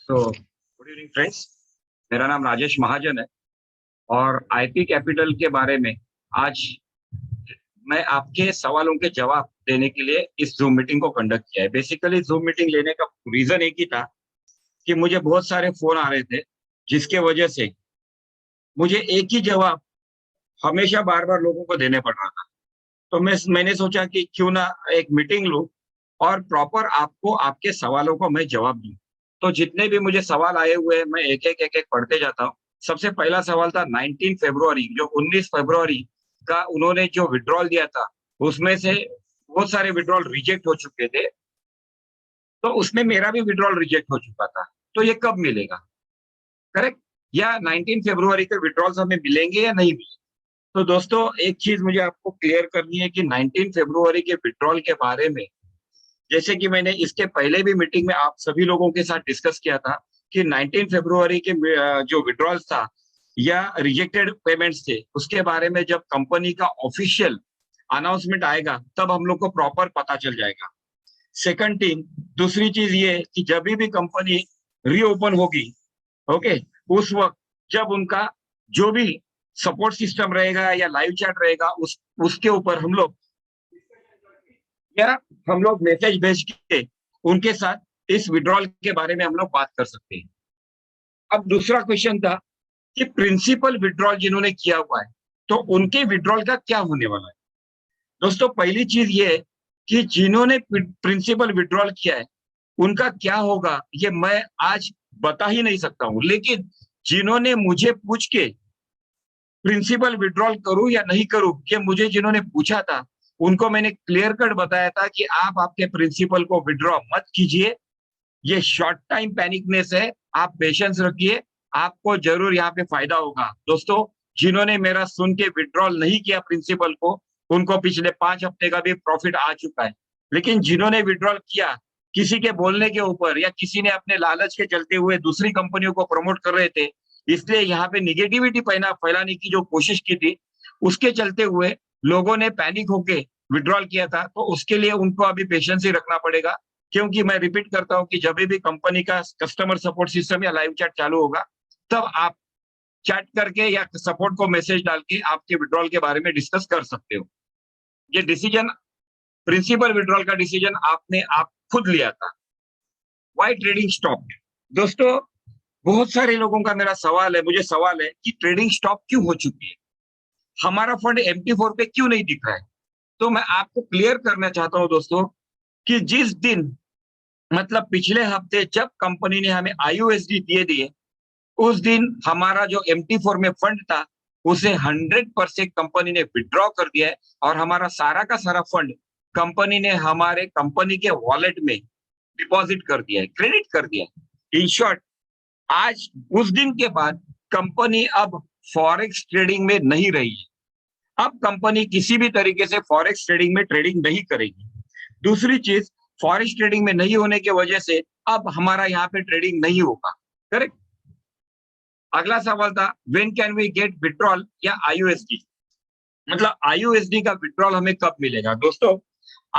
Good evening friends. मेरा नाम राजेश महाजन है और आईपी कैपिटल के बारे में आज मैं आपके सवालों के जवाब देने के लिए इस जूम मीटिंग को कंडक्ट किया है। बेसिकली जूम मीटिंग लेने का रीजन एक ही था कि मुझे बहुत सारे फोन आ रहे थे, जिसके वजह से मुझे एक ही जवाब हमेशा बार बार लोगों को देने पड़ रहा था। तो मैंने सोचा कि क्यों ना एक मीटिंग लूं और प्रॉपर आपको आपके सवालों को मैं जवाब दूं। तो जितने भी मुझे सवाल आए हुए हैं मैं एक एक पढ़ते जाता हूँ। सबसे पहला सवाल था 19 फरवरी, जो 19 फरवरी का उन्होंने जो विड्रॉल दिया था उसमें से बहुत सारे विड्रॉल रिजेक्ट हो चुके थे, तो उसमें मेरा भी विड्रॉल रिजेक्ट हो चुका था। तो ये कब मिलेगा, करेक्ट? या 19 फरवरी के विड्रॉल्स हमें मिलेंगे या नहीं मिलेंगे? तो दोस्तों एक चीज मुझे आपको क्लियर करनी है कि 19 फरवरी के विड्रॉल के बारे में, जैसे कि मैंने इसके पहले भी मीटिंग में आप सभी लोगों के साथ डिस्कस किया था कि 19 फरवरी के जो विड्रॉल्स था या रिजेक्टेड पेमेंट्स थे, उसके बारे में जब कंपनी का ऑफिशियल अनाउंसमेंट आएगा तब हम लोग को प्रॉपर पता चल जाएगा। सेकंड थिंग, दूसरी चीज ये कि जब भी कंपनी रीओपन होगी, ओके, उस वक्त जब उनका जो भी सपोर्ट सिस्टम रहेगा या लाइव चैट रहेगा उसके ऊपर हम लोग मैसेज भेज के उनके साथ इस विड्रॉल के बारे में हम लोग बात कर सकते हैं। अब दूसरा क्वेश्चन था कि प्रिंसिपल विड्रॉल जिन्होंने किया हुआ है तो उनके विड्रॉल का क्या होने वाला है। दोस्तों पहली चीज ये है कि जिन्होंने प्रिंसिपल विड्रॉल किया है उनका क्या होगा ये मैं आज बता ही नहीं सकता हूं, लेकिन जिन्होंने मुझे पूछ के प्रिंसिपल विड्रॉल करूं या नहीं करूं, ये मुझे जिन्होंने पूछा था उनको मैंने क्लियर कट बताया था कि आप आपके प्रिंसिपल को विड्रॉ मत कीजिए, ये शॉर्ट टाइम पैनिकनेस है, आप पेशेंस रखिए, आपको जरूर यहाँ पे फायदा होगा। दोस्तों जिन्होंने मेरा सुन के विड्रॉल नहीं किया प्रिंसिपल को, उनको पिछले 5 हफ्ते का भी प्रॉफिट आ चुका है। लेकिन जिन्होंने विड्रॉल किया किसी के बोलने के ऊपर या किसी ने अपने लालच के चलते हुए दूसरी कंपनियों को प्रमोट कर रहे थे, इसलिए यहाँ पे निगेटिविटी फैलाने की जो कोशिश की थी, उसके चलते हुए लोगों ने पैनिक होके विड्रॉल किया था, तो उसके लिए उनको अभी पेशेंस ही रखना पड़ेगा। क्योंकि मैं रिपीट करता हूं कि जब भी कंपनी का कस्टमर सपोर्ट सिस्टम या लाइव चैट चालू होगा तब आप चैट करके या सपोर्ट को मैसेज डाल के आपके विड्रॉल के बारे में डिस्कस कर सकते हो। ये डिसीजन, प्रिंसिपल विड्रॉल का डिसीजन आपने आप खुद लिया था। Why trading stop? दोस्तों बहुत सारे लोगों का मुझे सवाल है कि ट्रेडिंग स्टॉप क्यों हो चुकी है, हमारा फंड MT4 पे क्यों नहीं दिख रहा है। तो मैं आपको क्लियर करना चाहता हूं दोस्तों कि जिस दिन, मतलब पिछले हफ्ते जब कंपनी ने हमें IUSD दिए उस दिन हमारा जो MT4 में फंड था उसे 100% कंपनी ने विड्रॉ कर दिया है और हमारा सारा का सारा फंड कंपनी ने हमारे कंपनी के वॉलेट में डिपॉजिट कर दिया है, क्रेडिट कर दिया है। इन शॉर्ट, आज उस दिन के बाद कंपनी अब फॉरेक्स ट्रेडिंग में नहीं रही है। अब कंपनी किसी भी तरीके से फॉरेक्स ट्रेडिंग में ट्रेडिंग नहीं करेगी। दूसरी चीज, फॉरेक्स ट्रेडिंग में नहीं होने की वजह से अब हमारा यहाँ पे ट्रेडिंग नहीं होगा, करेक्ट? अगला सवाल था when can we get withdrawal या IUSD, मतलब IUSD का विड्रॉल हमें कब मिलेगा। दोस्तों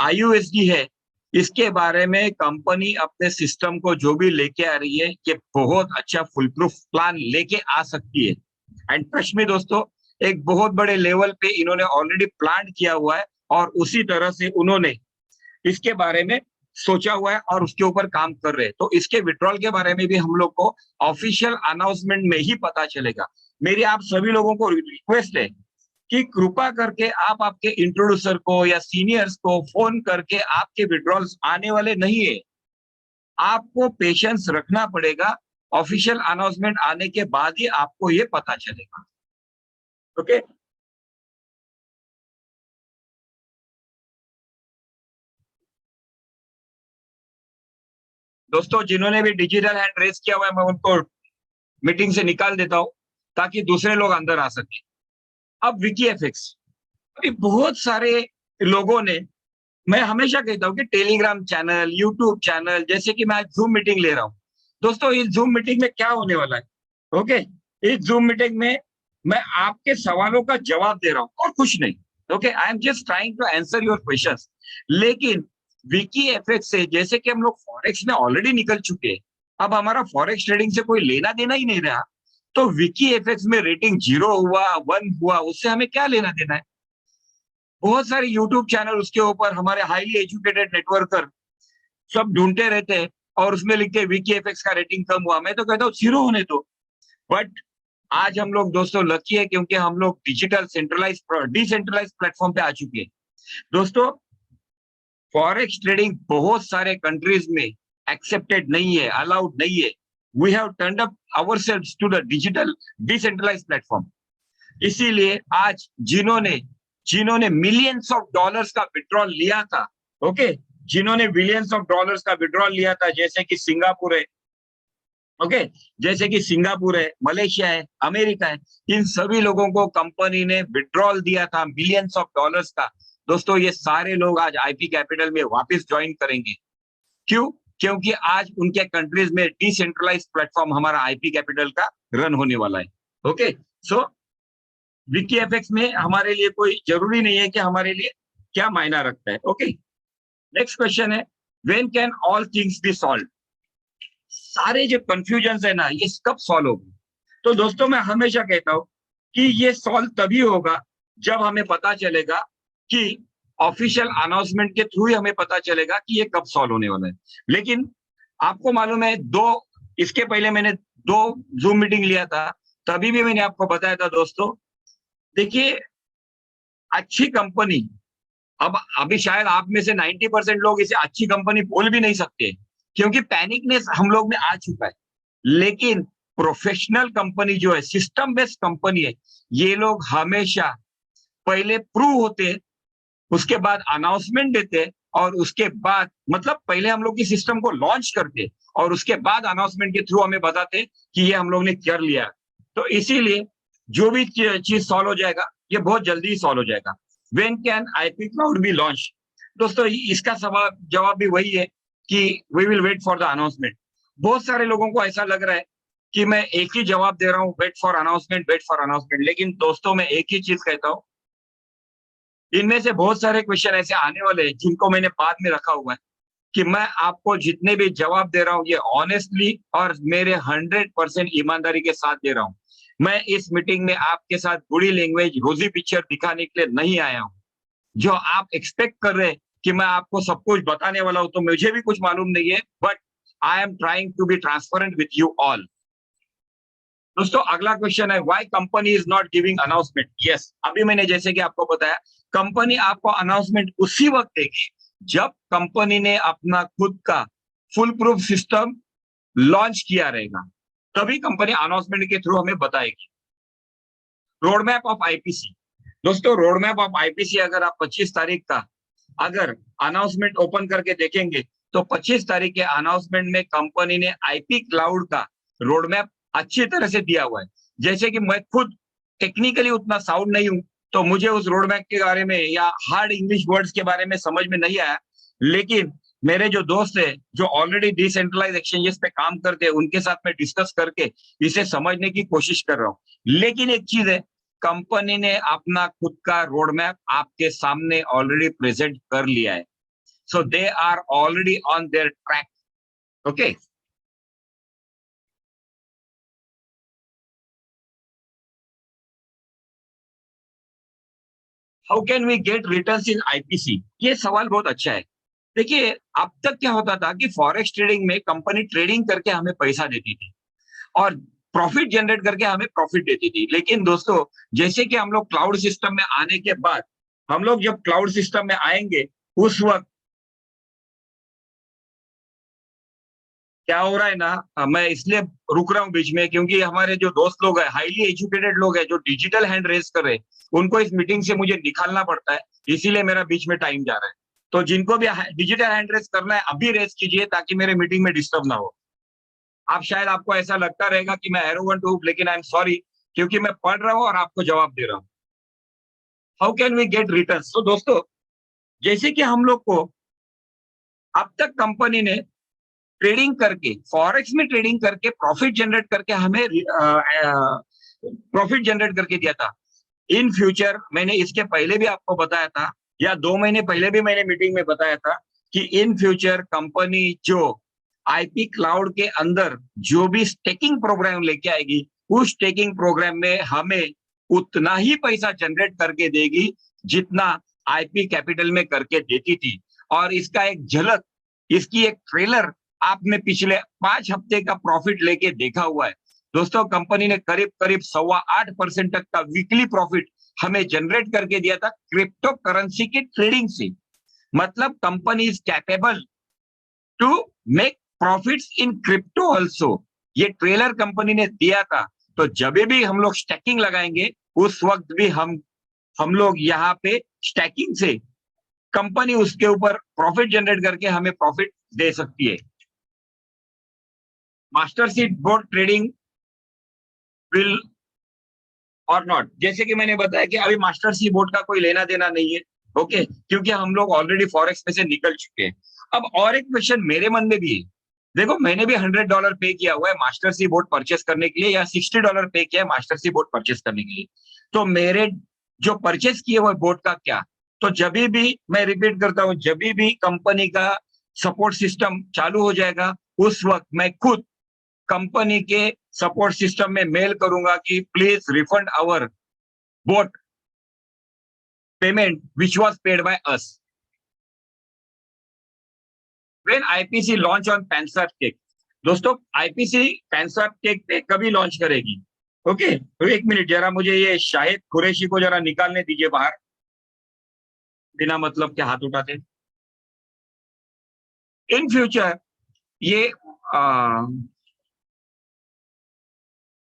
IUSD है, इसके बारे में कंपनी अपने सिस्टम को जो भी लेके आ रही है ये बहुत अच्छा फुल प्रूफ प्लान लेके आ सकती है। एंड ट्रस्ट मी दोस्तों, एक बहुत बड़े लेवल पे इन्होंने ऑलरेडी प्लान किया हुआ है और उसी तरह से उन्होंने इसके बारे में सोचा हुआ है और उसके ऊपर काम कर रहे हैं। तो इसके विड्रॉल के बारे में भी हम लोग को ऑफिशियल अनाउंसमेंट में ही पता चलेगा। मेरी आप सभी लोगों को रिक्वेस्ट है कि कृपा करके आप आपके इंट्रोड्यूसर को या सीनियर्स को फोन करके आपके विड्रॉल्स आने वाले नहीं है, आपको पेशेंस रखना पड़ेगा। ऑफिशियल अनाउंसमेंट आने के बाद ही आपको ये पता चलेगा, ओके? दोस्तों जिन्होंने भी डिजिटल हैंड रेस किया हुआ है मैं उनको मीटिंग से निकाल देता हूं ताकि दूसरे लोग अंदर आ सके। अब विकीएफएक्स, अभी बहुत सारे लोगों ने, मैं हमेशा कहता हूं कि टेलीग्राम चैनल, यूट्यूब चैनल, जैसे कि मैं आज जूम मीटिंग ले रहा हूं। दोस्तों इस जूम मीटिंग में क्या होने वाला है, ओके? इस जूम मीटिंग में मैं आपके सवालों का जवाब दे रहा हूं और कुछ नहीं, okay? I am just trying to answer your questions. लेकिन विकीएफएक्स से, जैसे कि हम लोग फॉरेक्स में ऑलरेडी निकल चुके हैं अब हमारा फॉरेक्स ट्रेडिंग से कोई लेना देना ही नहीं रहा, तो विकी एफएक्स में रेटिंग 0 हुआ 1 हुआ, उससे हमें क्या लेना देना है। बहुत सारे यूट्यूब चैनल उसके ऊपर हमारे हाईली एजुकेटेड नेटवर्कर सब ढूंढते रहते हैं और उसमें लिखते हैं विकी एफएक्स का रेटिंग कम हुआ। मैं तो कहता हूँ 0 होने दो। बट आज हम लोग दोस्तों लकी है क्योंकि हम लोग डिजिटल सेंट्रलाइज डिसेंट्रलाइज प्लेटफॉर्म पे आ चुके हैं। दोस्तों फॉरेक्स ट्रेडिंग बहुत सारे कंट्रीज में एक्सेप्टेड नहीं है, अलाउड नहीं है। We have turned up ourselves to the digital decentralize platform. इसीलिए आज जिन्होंने जिन्होंने मिलियंस ऑफ डॉलर्स का विड्रॉल लिया था, ओके, जिन्होंने बिलियंस ऑफ डॉलर्स का विड्रॉल लिया था, जैसे कि सिंगापुर है, ओके, जैसे कि सिंगापुर है, मलेशिया है, अमेरिका है, इन सभी लोगों को कंपनी ने विड्रॉल दिया था मिलियंस ऑफ डॉलर्स का। दोस्तों ये सारे लोग आज आईपी कैपिटल में वापस ज्वाइन करेंगे। क्यों? क्योंकि आज उनके कंट्रीज में डिसेंट्रलाइज प्लेटफॉर्म हमारा आईपी कैपिटल का रन होने वाला है। ओके, सो विकी एफएक्स में हमारे लिए कोई जरूरी नहीं है कि हमारे लिए क्या मायना रखता है। ओके, नेक्स्ट क्वेश्चन है, when can all things be solve. सारे जो कंफ्यूजन है ना, ये कब सॉल्व होगी? तो दोस्तों मैं हमेशा कहता हूं कि ये सॉल्व तभी होगा जब हमें पता चलेगा कि ऑफिशियल अनाउंसमेंट के थ्रू ही हमें पता चलेगा कि ये कब सॉल्व होने वाला है। लेकिन आपको मालूम है, इसके पहले मैंने 2 जूम मीटिंग लिया था, तभी भी मैंने आपको बताया था दोस्तों, देखिए अच्छी कंपनी, अब अभी शायद आप में से 90% लोग इसे अच्छी कंपनी बोल भी नहीं सकते क्योंकि पैनिकनेस हम लोग में आ चुका है। लेकिन प्रोफेशनल कंपनी जो है, सिस्टम बेस्ड कंपनी है, ये लोग हमेशा पहले प्रूव होते, उसके बाद अनाउंसमेंट देते और उसके बाद मतलब पहले हम लोग की सिस्टम को लॉन्च करते और उसके बाद अनाउंसमेंट के थ्रू हमें बताते कि ये हम लोग ने कर लिया। तो इसीलिए जो भी चीज सॉल्व हो जाएगा ये बहुत जल्दी सॉल्व हो जाएगा। When can IP cloud be launch? दोस्तों इसका जवाब भी वही है कि we will wait for the announcement. बहुत सारे लोगों को ऐसा लग रहा है कि मैं एक ही जवाब दे रहा हूँ, wait for announcement, wait for announcement. लेकिन दोस्तों मैं एक ही चीज कहता हूँ, इनमें से बहुत सारे क्वेश्चन ऐसे आने वाले हैं जिनको मैंने बाद में रखा हुआ है कि मैं आपको जितने भी जवाब दे रहा हूँ ये ऑनेस्टली और मेरे 100% ईमानदारी के साथ दे रहा हूँ। मैं इस मीटिंग में आपके साथ बॉडी लैंग्वेज, रोजी पिक्चर दिखाने के लिए नहीं आया हूँ। जो आप एक्सपेक्ट कर रहे हैं कि मैं आपको सब कुछ बताने वाला हूं, तो मुझे भी कुछ मालूम नहीं है, but I am trying to be transparent with you all. दोस्तों अगला क्वेश्चन है, why company is not giving announcement? Yes, अभी मैंने जैसे कि आपको बताया, कंपनी आपको अनाउंसमेंट उसी वक्त देगी जब कंपनी ने अपना खुद का फुल प्रूफ सिस्टम लॉन्च किया रहेगा, तभी कंपनी अनाउंसमेंट के थ्रू हमें बताएगी। Road map of IPC. दोस्तों रोड मैप ऑफ आईपीसी अगर आप 25 तारीख का अगर अनाउंसमेंट ओपन करके देखेंगे तो 25 तारीख के अनाउंसमेंट में कंपनी ने आईपी क्लाउड का रोड मैप अच्छी तरह से दिया हुआ है। जैसे कि मैं खुद टेक्निकली उतना साउंड नहीं हूं, तो मुझे उस रोड मैप के बारे में या हार्ड इंग्लिश वर्ड्स के बारे में समझ में नहीं आया, लेकिन मेरे जो दोस्त है जो ऑलरेडी डिसेंट्रलाइज एक्सचेंजेस पे काम करते हैं, उनके साथ मैं डिस्कस करके इसे समझने की कोशिश कर रहा हूं। लेकिन एक चीज है, कंपनी ने अपना खुद का रोड मैप आपके सामने ऑलरेडी प्रेजेंट कर लिया है। So they are already on their track. Okay, how can we get returns in IPC? ये सवाल बहुत अच्छा है। देखिए अब तक क्या होता था कि फॉरेक्स ट्रेडिंग में कंपनी ट्रेडिंग करके हमें पैसा देती थी और प्रॉफिट जनरेट करके हमें प्रॉफिट देती थी। लेकिन दोस्तों जैसे कि हम लोग क्लाउड सिस्टम में आने के बाद, हम लोग जब क्लाउड सिस्टम में आएंगे उस वक्त क्या हो रहा है ना, मैं इसलिए रुक रहा हूं बीच में क्योंकि हमारे जो दोस्त लोग हैं, हाईली एजुकेटेड लोग हैं, जो डिजिटल हैंड रेस कर रहे हैं, उनको इस मीटिंग से मुझे निकालना पड़ता है, इसीलिए मेरा बीच में टाइम जा रहा है। तो जिनको भी डिजिटल हैंड रेस करना है अभी रेस कीजिए ताकि मेरे मीटिंग में डिस्टर्ब ना हो। आप शायद आपको ऐसा लगता रहेगा कि मैं एरोगेंट हूं, लेकिन आई एम सॉरी क्योंकि मैं पढ़ रहा हूं और आपको जवाब दे रहा हूं। How can we get return? तो दोस्तों जैसे कि हम लोग को अब तक कंपनी ने ट्रेडिंग करके, फॉरेक्स में ट्रेडिंग करके प्रॉफिट जनरेट करके हमें प्रॉफिट जनरेट करके दिया था। इन फ्यूचर मैंने इसके पहले भी आपको बताया था या 2 महीने पहले भी मैंने मीटिंग में बताया था कि इन फ्यूचर कंपनी जो आईपी क्लाउड के अंदर जो भी स्टेकिंग प्रोग्राम लेके आएगी, उस स्टेकिंग प्रोग्राम में हमें उतना ही पैसा जनरेट करके देगी जितना आईपी कैपिटल में करके देती थी। और इसका एक झलक, इसकी एक ट्रेलर आपने पिछले 5 हफ्ते का प्रॉफिट लेके देखा हुआ है। दोस्तों, कंपनी ने करीब करीब 8.25% तक का वीकली प्रॉफिट हमें जनरेट करके दिया था क्रिप्टो करेंसी की ट्रेडिंग से। मतलब company is capable to make profits in crypto also. ये ट्रेलर कंपनी ने दिया था। तो जब भी हम लोग स्टैकिंग लगाएंगे, उस वक्त भी हम लोग यहाँ पे स्टैकिंग से कंपनी उसके ऊपर प्रॉफिट जनरेट करके हमें प्रॉफिट दे सकती है। Master seed board trading will और नॉट, जैसे कि मैंने बताया कि अभी मास्टर सी बोर्ड का कोई लेना देना नहीं है, ओके, क्योंकि हम लोग ऑलरेडी फॉरेक्स में से निकल चुके हैं। अब और एक क्वेश्चन मेरे मन में भी है। देखो, मैंने भी $100 पे किया हुआ है मास्टर सी बोर्ड परचेस करने के लिए, या $60 पे किया है मास्टर सी बोर्ड परचेस करने के लिए। तो मेरे जो परचेस किए हुए बोर्ड का क्या? तो जब भी, मैं रिपीट करता हूं, जब भी कंपनी का सपोर्ट सिस्टम चालू हो जाएगा, उस वक्त मैं खुद कंपनी के सपोर्ट सिस्टम में मेल करूंगा कि please refund our boat payment which was paid by us. When IPC launch on पैनसैप। दोस्तों, आईपीसी पैनसैप पे कभी लॉन्च करेगी? ओके, तो एक मिनट, जरा मुझे ये शाहिद कुरैशी को जरा निकालने दीजिए बाहर, बिना मतलब के हाथ उठाते। इन फ्यूचर ये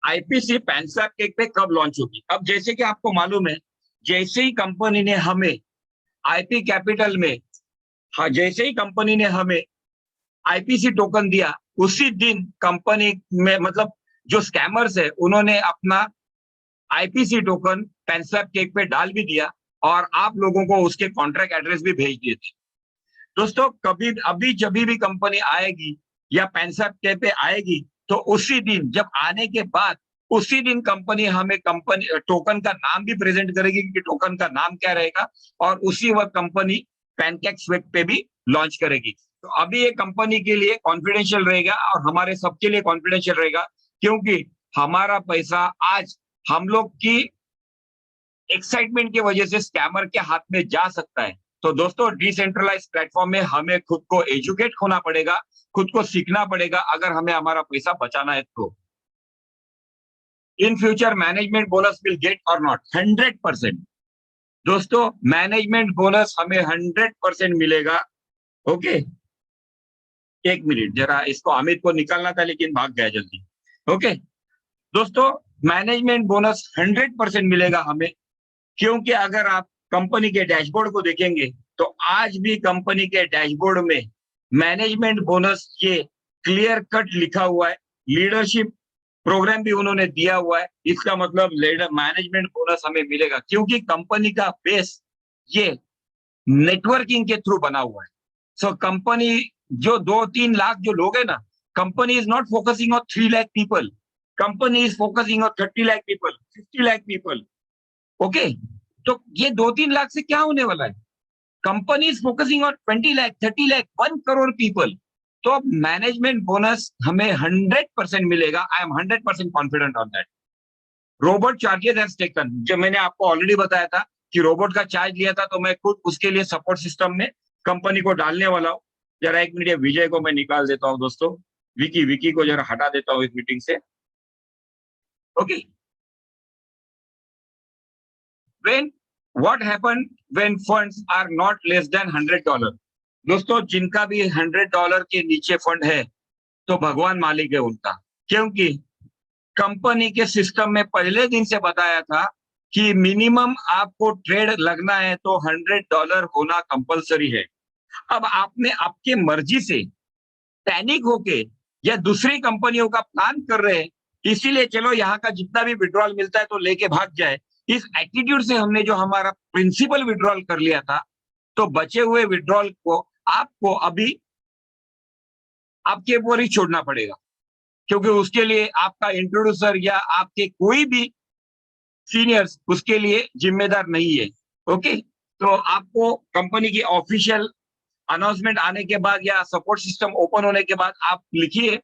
आईपीसी पैनसैप पे कब लॉन्च होगी? अब जैसे कि आपको मालूम है, जैसे ही कंपनी ने हमें आईपी कैपिटल में, हाँ, जैसे ही कंपनी ने हमें आईपीसी टोकन दिया, उसी दिन कंपनी में, मतलब जो स्कैमर्स है, उन्होंने अपना आईपीसी टोकन पैनसैप केक पे डाल भी दिया और आप लोगों को उसके कॉन्ट्रैक्ट एड्रेस भी भेज दिए थे। दोस्तों, कभी अभी जब भी कंपनी आएगी या पैनसैप केक पे आएगी, तो उसी दिन, जब आने के बाद उसी दिन कंपनी हमें कंपनी टोकन का नाम भी प्रेजेंट करेगी कि टोकन का नाम क्या रहेगा, और उसी वक्त कंपनी पैनकेक्स्वेप पे भी लॉन्च करेगी। तो अभी ये कंपनी के लिए कॉन्फिडेंशियल रहेगा और हमारे सबके लिए कॉन्फिडेंशियल रहेगा, क्योंकि हमारा पैसा आज हम लोग की एक्साइटमेंट की वजह से स्कैमर के हाथ में जा सकता है। तो दोस्तों, डिसेंट्रलाइज प्लेटफॉर्म में हमें खुद को एजुकेट होना पड़ेगा, खुद को सीखना पड़ेगा, अगर हमें हमारा पैसा बचाना है तो। In future management bonus will get और नॉट? 100%। दोस्तों, मैनेजमेंट बोनस हमें 100% मिलेगा। ओके, एक मिनट, जरा इसको अमित को निकालना था लेकिन भाग गया जल्दी। ओके दोस्तों, मैनेजमेंट बोनस 100% मिलेगा हमें, क्योंकि अगर आप कंपनी के डैशबोर्ड को देखेंगे, तो आज भी कंपनी के डैशबोर्ड में मैनेजमेंट बोनस ये क्लियर कट लिखा हुआ है। लीडरशिप प्रोग्राम भी उन्होंने दिया हुआ है। इसका मतलब मैनेजमेंट बोनस हमें मिलेगा, क्योंकि कंपनी का बेस ये नेटवर्किंग के थ्रू बना हुआ है। सो कंपनी जो 2-3 लाख जो लोग है ना, company is not focusing on 3 lakh people, company is focusing on 30 lakh people, 50 lakh people. Okay, तो ये 2-3 लाख से क्या होने वाला है? Company is focusing on 20 lakh, 30 lakh, 1 crore people. तो मैनेजमेंट बोनस हमें 100% मिलेगा। I am 100% confident on that. Robot charges has taken, जो मैंने आपको ऑलरेडी बताया था कि रोबोट का चार्ज लिया था, तो मैं खुद उसके लिए सपोर्ट सिस्टम में कंपनी को डालने वाला हूँ। जरा एक मिनट, विजय को मैं निकाल देता हूँ दोस्तों, विकी को जरा हटा देता हूँ इस मीटिंग से। Okay, when what happen when funds are not less than $100? दोस्तों, जिनका भी $100 के नीचे फंड है, तो भगवान मालिक है उनका, क्योंकि कंपनी के सिस्टम में पहले दिन से बताया था कि मिनिमम आपको ट्रेड लगना है तो $100 होना कंपलसरी है। अब आपने आपके मर्जी से पैनिक होके या दूसरी कंपनियों का प्लान कर रहे हैं, इसीलिए चलो यहाँ का जितना भी विड्रॉल मिलता है तो लेके भाग जाए, इस एटीट्यूड से हमने जो हमारा प्रिंसिपल विड्रॉल कर लिया था, तो बचे हुए विड्रॉल को आपको अभी आपके ऊपर ही छोड़ना पड़ेगा, क्योंकि उसके लिए आपका इंट्रोड्यूसर या आपके कोई भी सीनियर्स उसके लिए जिम्मेदार नहीं है। ओके, तो आपको कंपनी की ऑफिशियल अनाउंसमेंट आने के बाद या सपोर्ट सिस्टम ओपन होने के बाद आप लिखिए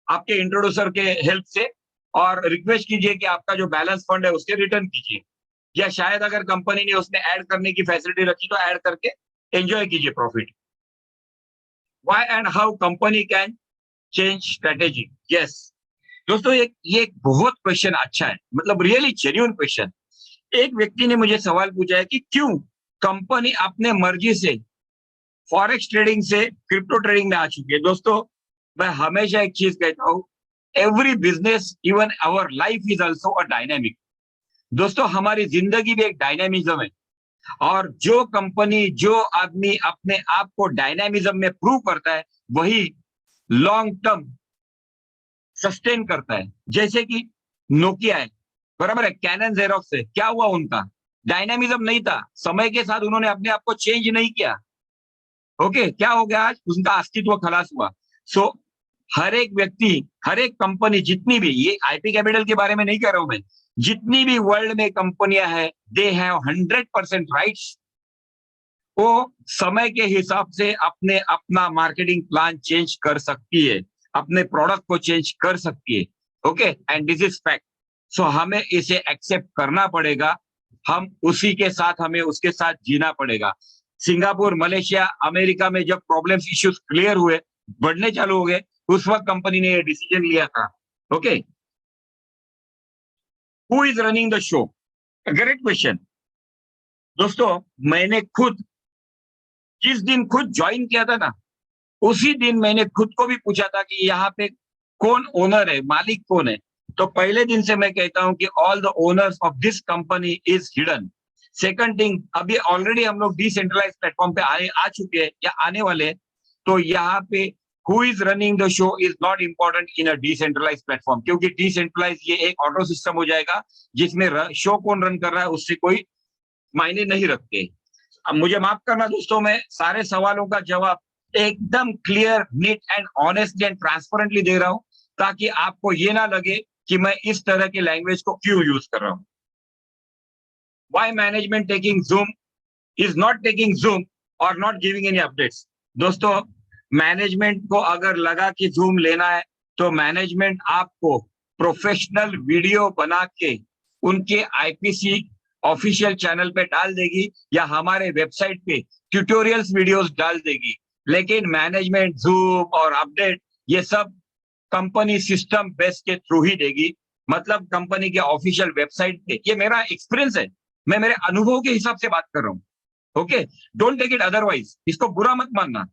आपके इंट्रोड्यूसर के हेल्प से और रिक्वेस्ट कीजिए कि आपका जो बैलेंस फंड है उसके रिटर्न कीजिए, या शायद अगर कंपनी ने उसमें ऐड करने की फैसिलिटी रखी तो ऐड करके एंजॉय कीजिए profit. Why and how company can change strategy. Yes दोस्तों, ये एक बहुत क्वेश्चन अच्छा है, मतलब रियली जेन्युइन क्वेश्चन। एक व्यक्ति ने मुझे सवाल पूछा है कि क्यों कंपनी अपने मर्जी से फॉरेक्स ट्रेडिंग से क्रिप्टो ट्रेडिंग में आ चुकी है। दोस्तों, मैं हमेशा एक चीज कहता हूं, every business even our life is also a dynamic. दोस्तों, हमारी जिंदगी भी एक डायनेमिज्म है, और जो कंपनी जो आदमी अपने आप को डायनेमिज्म में प्रूव करता है वही लॉन्ग टर्म सस्टेन करता है। जैसे कि नोकिया है, बराबर है, कैनन जेरोक्स है, क्या हुआ उनका? डायनेमिज्म नहीं था, समय के साथ उन्होंने अपने आप को चेंज नहीं किया। ओके, क्या हो गया? आज उनका अस्तित्व खलास हुआ। सो हर एक व्यक्ति, हर एक कंपनी, जितनी भी, ये आईपी कैपिटल के बारे में नहीं कह रहा हूं मैं, जितनी भी वर्ल्ड में कंपनियां हैं, दे हैव 100% राइट्स। वो समय के हिसाब से अपने अपना मार्केटिंग प्लान चेंज कर सकती है, अपने प्रोडक्ट को चेंज कर सकती है। Okay, and this is fact. So हमें इसे एक्सेप्ट करना पड़ेगा, हम उसी के साथ, हमें उसके साथ जीना पड़ेगा। सिंगापुर, मलेशिया, अमेरिका में जब प्रॉब्लम्स, इश्यूज क्लियर हुए, बढ़ने चालू हो गए, उस वक्त कंपनी ने ये डिसीजन लिया था। Okay, who is running the show? Great question. दोस्तों, मैंने खुद जिस दिन खुद ज्वाइन किया था ना, उसी दिन मैंने खुद को भी पूछा था कि यहाँ पे कौन ओनर है, मालिक कौन है। तो पहले दिन से मैं कहता हूं कि all the owners of this company is hidden. Second thing, अभी ऑलरेडी हम लोग डिसेंट्रलाइज प्लेटफॉर्म पे आ चुके हैं या आने वाले हैं। तो यहाँ पे who is running the show is not important in a decentralize platform, क्योंकि डिसेंट्रलाइज ये एक ऑटो सिस्टम हो जाएगा जिसमें शो कौन रन कर रहा है उससे कोई मायने नहीं रखते। अब मुझे माफ करना दोस्तों, मैं सारे सवालों का जवाब एकदम clear, neat and honestly and transparently दे रहा हूं, ताकि आपको ये ना लगे कि मैं इस तरह की लैंग्वेज को क्यों यूज कर रहा हूं। Why management taking Zoom is not taking Zoom or not giving any updates? दोस्तों, मैनेजमेंट को अगर लगा कि जूम लेना है तो मैनेजमेंट आपको प्रोफेशनल वीडियो बना के उनके आईपीसी ऑफिशियल चैनल पे डाल देगी, या हमारे वेबसाइट पे ट्यूटोरियल्स वीडियोस डाल देगी। लेकिन मैनेजमेंट जूम और अपडेट ये सब कंपनी सिस्टम बेस के थ्रू ही देगी, मतलब कंपनी के ऑफिशियल वेबसाइट पे। ये मेरा एक्सपीरियंस है, मैं मेरे अनुभव के हिसाब से बात कर रहा हूं। Okay, don't take it otherwise, इसको बुरा मत मानना।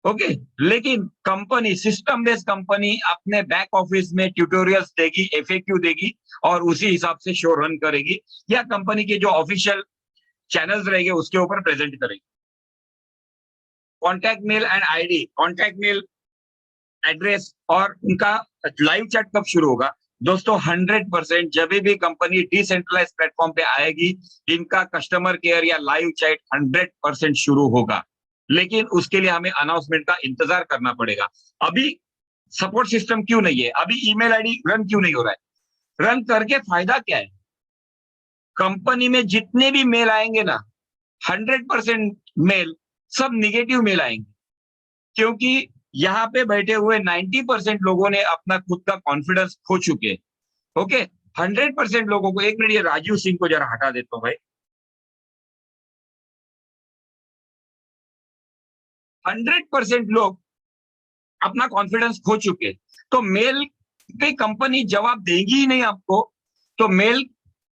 ओके, लेकिन कंपनी, सिस्टम बेस्ड कंपनी अपने बैक ऑफिस में ट्यूटोरियल्स देगी, एफएक्यू देगी, और उसी हिसाब से शो रन करेगी, या कंपनी के जो ऑफिशियल चैनल्स रहेंगे उसके ऊपर प्रेजेंट करेगी। Contact mail and ID, contact mail address और उनका लाइव चैट कब शुरू होगा? दोस्तों, 100% जब भी कंपनी डिसेंट्रलाइज प्लेटफॉर्म पे आएगी, इनका कस्टमर केयर या लाइव चैट 100% शुरू होगा। लेकिन उसके लिए हमें अनाउंसमेंट का इंतजार करना पड़ेगा। अभी सपोर्ट सिस्टम क्यों नहीं है? अभी ईमेल आईडी रन क्यों नहीं हो रहा है? रन करके फायदा क्या है? कंपनी में जितने भी मेल आएंगे ना, 100% मेल सब निगेटिव मेल आएंगे, क्योंकि यहाँ पे बैठे हुए 90% लोगों ने अपना खुद का कॉन्फिडेंस खो चुके हैं। ओके, 100% लोगों को, एक मिनट ये राजीव सिंह को जरा हटा देता हूं भाई। 100% लोग अपना कॉन्फिडेंस खो चुके हैं, तो मेल पे कंपनी जवाब देगी ही नहीं आपको, तो मेल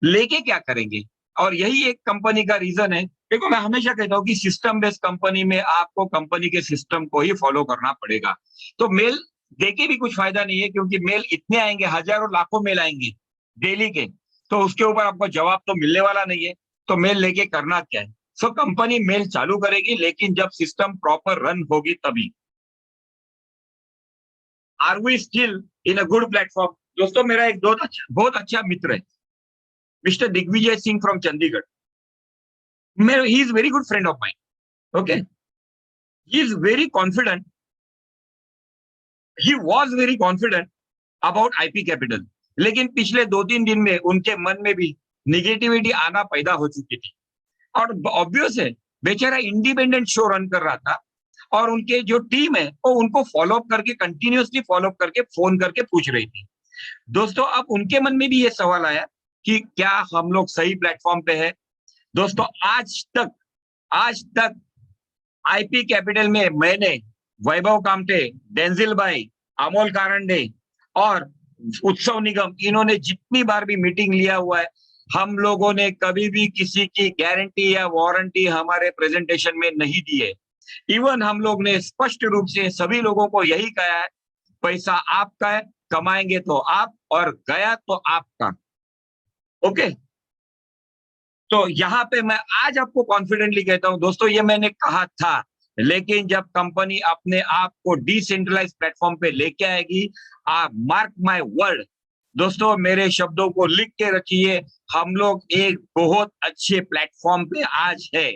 लेके क्या करेंगे? और यही एक कंपनी का रीजन है। देखो, मैं हमेशा कहता हूं कि सिस्टम बेस्ड कंपनी में आपको कंपनी के सिस्टम को ही फॉलो करना पड़ेगा। तो मेल देके भी कुछ फायदा नहीं है, क्योंकि मेल इतने आएंगे, हजारों लाखों मेल आएंगे डेली के, तो उसके ऊपर आपको जवाब तो मिलने वाला नहीं है। तो मेल लेके करना क्या है? सो कंपनी मेल चालू करेगी, लेकिन जब सिस्टम प्रॉपर रन होगी तभी। Are we still in a good platform? दोस्तों, मेरा एक बहुत अच्छा मित्र है, mister Digvijay Singh from Chandigarh. He is very good friend of mine. Okay, he is very confident, he was very confident about IP capital, लेकिन पिछले 2-3 दिन में उनके मन में भी निगेटिविटी आना पैदा हो चुकी थी। और ऑब्वियस है, बेचारा इंडिपेंडेंट शो रन कर रहा था और उनके जो टीम है वो उनको फॉलो अप करके, कंटिन्यूअसली फॉलो अप करके, फोन करके पूछ रही थी। दोस्तों अब उनके मन में भी ये सवाल आया कि क्या हम लोग सही प्लेटफॉर्म पे है। दोस्तों आज तक आईपी कैपिटल में मैंने, वैभव कामटे, डेंजिल भाई, अमोल कारंडे और उत्सव निगम, इन्होंने जितनी बार भी मीटिंग लिया हुआ है, हम लोगों ने कभी भी किसी की गारंटी या वारंटी हमारे प्रेजेंटेशन में नहीं दी है। इवन हम लोग ने स्पष्ट रूप से सभी लोगों को यही कहा है, पैसा आपका है, कमाएंगे तो आप, और गया तो आपका। ओके, तो यहाँ पे मैं आज आपको कॉन्फिडेंटली कहता हूं दोस्तों, ये मैंने कहा था, लेकिन जब कंपनी अपने आप को डिसेंट्रलाइज प्लेटफॉर्म पे लेके आएगी, आप मार्क माय वर्ड दोस्तों, मेरे शब्दों को लिख के रखिए, हम लोग एक बहुत अच्छे प्लेटफॉर्म पे आज है।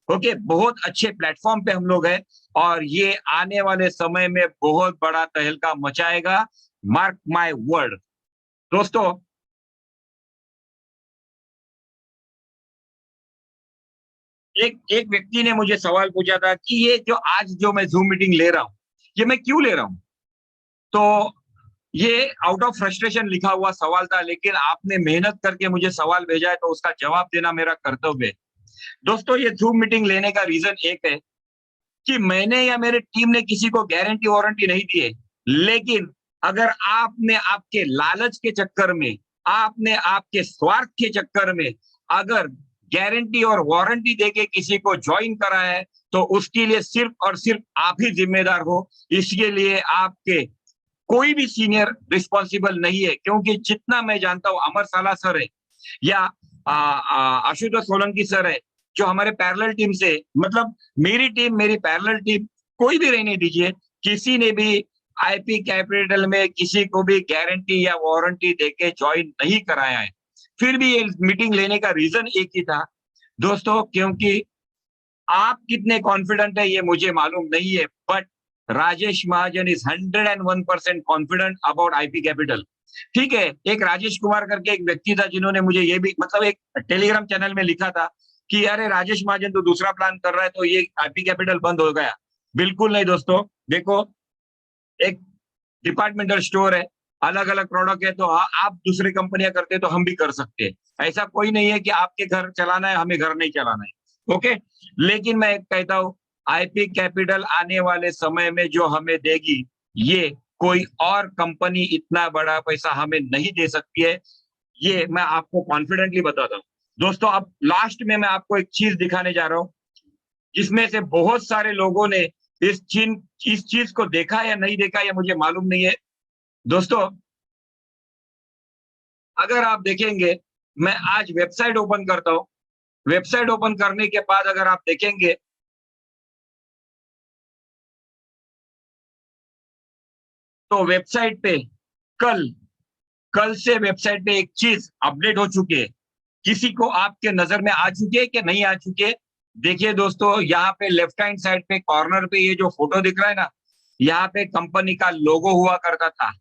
ओके, बहुत अच्छे प्लेटफॉर्म पे हम लोग हैं और ये आने वाले समय में बहुत बड़ा तहलका मचाएगा, मार्क माय वर्ड। दोस्तों एक व्यक्ति ने मुझे सवाल पूछा था कि ये जो मैं जूम मीटिंग ले रहा हूं, ये मैं क्यों ले रहा हूं। तो ये आउट ऑफ फ्रस्ट्रेशन लिखा हुआ सवाल था, लेकिन आपने मेहनत करके मुझे सवाल भेजा है तो उसका जवाब देना मेरा कर्तव्य है। दोस्तों ये जूम मीटिंग लेने का रीजन एक है कि मैंने या मेरे टीम ने किसी को गारंटी वारंटी नहीं दी है, लेकिन अगर आपने आपके लालच के चक्कर में, आपने आपके स्वार्थ के चक्कर में अगर गारंटी और वारंटी देके किसी को ज्वाइन करा है, तो उसके लिए सिर्फ और सिर्फ आप ही जिम्मेदार हो। इसके लिए आपके कोई भी सीनियर रिस्पॉन्सिबल नहीं है, क्योंकि जितना मैं जानता हूं, अमर साला सर है या आशुतोष सोलंकी सर है, जो हमारे पैरेलल टीम से, मतलब मेरी टीम, मेरी पैरेलल टीम, कोई भी रहने दीजिए, किसी ने भी आईपी कैपिटल में किसी को भी गारंटी या वारंटी देके ज्वाइन नहीं कराया है। फिर भी ये मीटिंग लेने का रीजन एक ही था दोस्तों, क्योंकि आप कितने कॉन्फिडेंट है ये मुझे मालूम नहीं है, but Rajesh Mahajan is 101% confident about IP capital. ठीक है, एक राजेश कुमार करके एक व्यक्ति था जिन्होंने मुझे ये भी, मतलब एक टेलीग्राम चैनल में लिखा था कि अरे राजेश महाजन तो दूसरा प्लान कर रहा है तो ये आईपी कैपिटल बंद हो गया। बिल्कुल नहीं दोस्तों, देखो एक डिपार्टमेंटल स्टोर है, अलग अलग प्रोडक्ट है, तो आप दूसरी कंपनियां करते तो हम भी कर सकते हैं। ऐसा कोई नहीं है कि आपके घर चलाना है, हमें घर नहीं चलाना है। ओके, लेकिन मैं कहता हूं आईपी कैपिटल आने वाले समय में जो हमें देगी, ये कोई और कंपनी इतना बड़ा पैसा हमें नहीं दे सकती है, ये मैं आपको कॉन्फिडेंटली बताता हूँ। दोस्तों अब लास्ट में मैं आपको एक चीज दिखाने जा रहा हूँ, जिसमें से बहुत सारे लोगों ने इस चीज को देखा या नहीं देखा ये मुझे मालूम नहीं है। दोस्तों अगर आप देखेंगे, मैं आज वेबसाइट ओपन करता हूं, वेबसाइट ओपन करने के बाद अगर आप देखेंगे तो वेबसाइट पे कल से वेबसाइट पे एक चीज अपडेट हो चुकी है। किसी को आपके नजर में आ चुकी है कि नहीं आ चुकी है? देखिए दोस्तों, यहाँ पे लेफ्ट हैंड साइड पे कॉर्नर पे ये जो फोटो दिख रहा है ना, यहाँ पे कंपनी का लोगो हुआ करता था,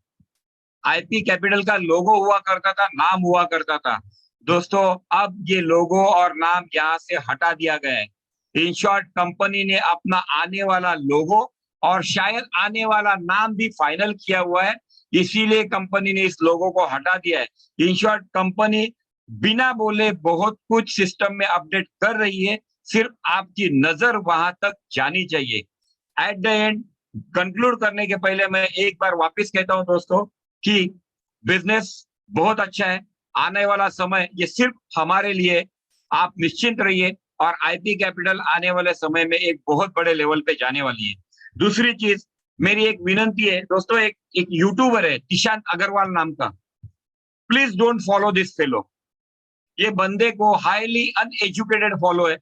आईपी कैपिटल का लोगो हुआ करता था, नाम हुआ करता था। दोस्तों अब ये लोगो और नाम यहाँ से हटा दिया गया है। इन शॉर्ट कंपनी ने अपना आने वाला लोगो और शायद आने वाला नाम भी फाइनल किया हुआ है, इसीलिए कंपनी ने इस लोगो को हटा दिया है। इन शॉर्ट कंपनी बिना बोले बहुत कुछ सिस्टम में अपडेट कर रही है, सिर्फ आपकी नजर वहां तक जानी चाहिए। एट द एंड कंक्लूड करने के पहले मैं एक बार वापस कहता हूं दोस्तों कि बिजनेस बहुत अच्छा है, आने वाला समय ये सिर्फ हमारे लिए, आप निश्चिंत रहिए, और आईपी कैपिटल आने वाले समय में एक बहुत बड़े लेवल पे जाने वाली है। दूसरी चीज, मेरी एक विनंती है दोस्तों, एक यूट्यूबर है तिशांत अग्रवाल नाम का, please don't follow this fellow. ये बंदे को हाईली अनएजुकेटेड फॉलो है,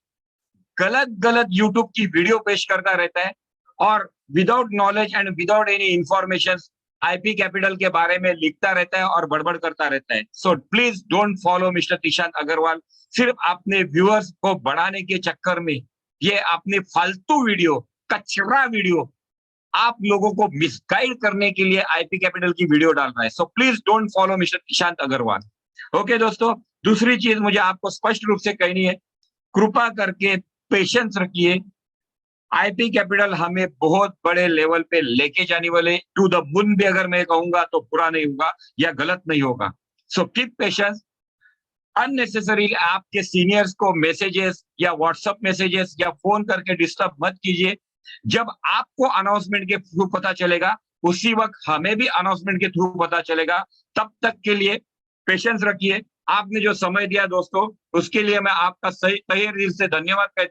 गलत गलत यूट्यूब की वीडियो पेश करता रहता है और without knowledge and without any information IP capital के बारे में लिखता रहता है और बड़बड़ करता रहता है। So please don't follow mister Tishant Agarwal. सिर्फ अपने व्यूअर्स को बढ़ाने के चक्कर में ये अपने फालतू वीडियो, कचरा वीडियो, आप लोगों को मिसगाइड करने के लिए आईपी कैपिटल की वीडियो डाल रहा है। So please don't follow mister Tishant Agarwal. Okay दोस्तों, दूसरी चीज मुझे आपको स्पष्ट रूप से कहनी है, कृपा करके पेशेंस रखिए। आईपी कैपिटल हमें बहुत बड़े लेवल पे लेके जाने वाले, टू द मून भी अगर मैं कहूंगा तो बुरा नहीं होगा या गलत नहीं होगा। So keep patience. अननेसेसरी आपके सीनियर्स को मैसेजेस या व्हाट्सएप मैसेजेस या फोन करके डिस्टर्ब मत कीजिए। जब आपको अनाउंसमेंट के थ्रू पता चलेगा, उसी वक्त हमें भी अनाउंसमेंट के थ्रू पता चलेगा। तब तक के लिए पेशेंस रखिए। आपने जो समय दिया दोस्तों, उसके लिए मैं आपका सही तहे दिल से धन्यवाद कहता हूं।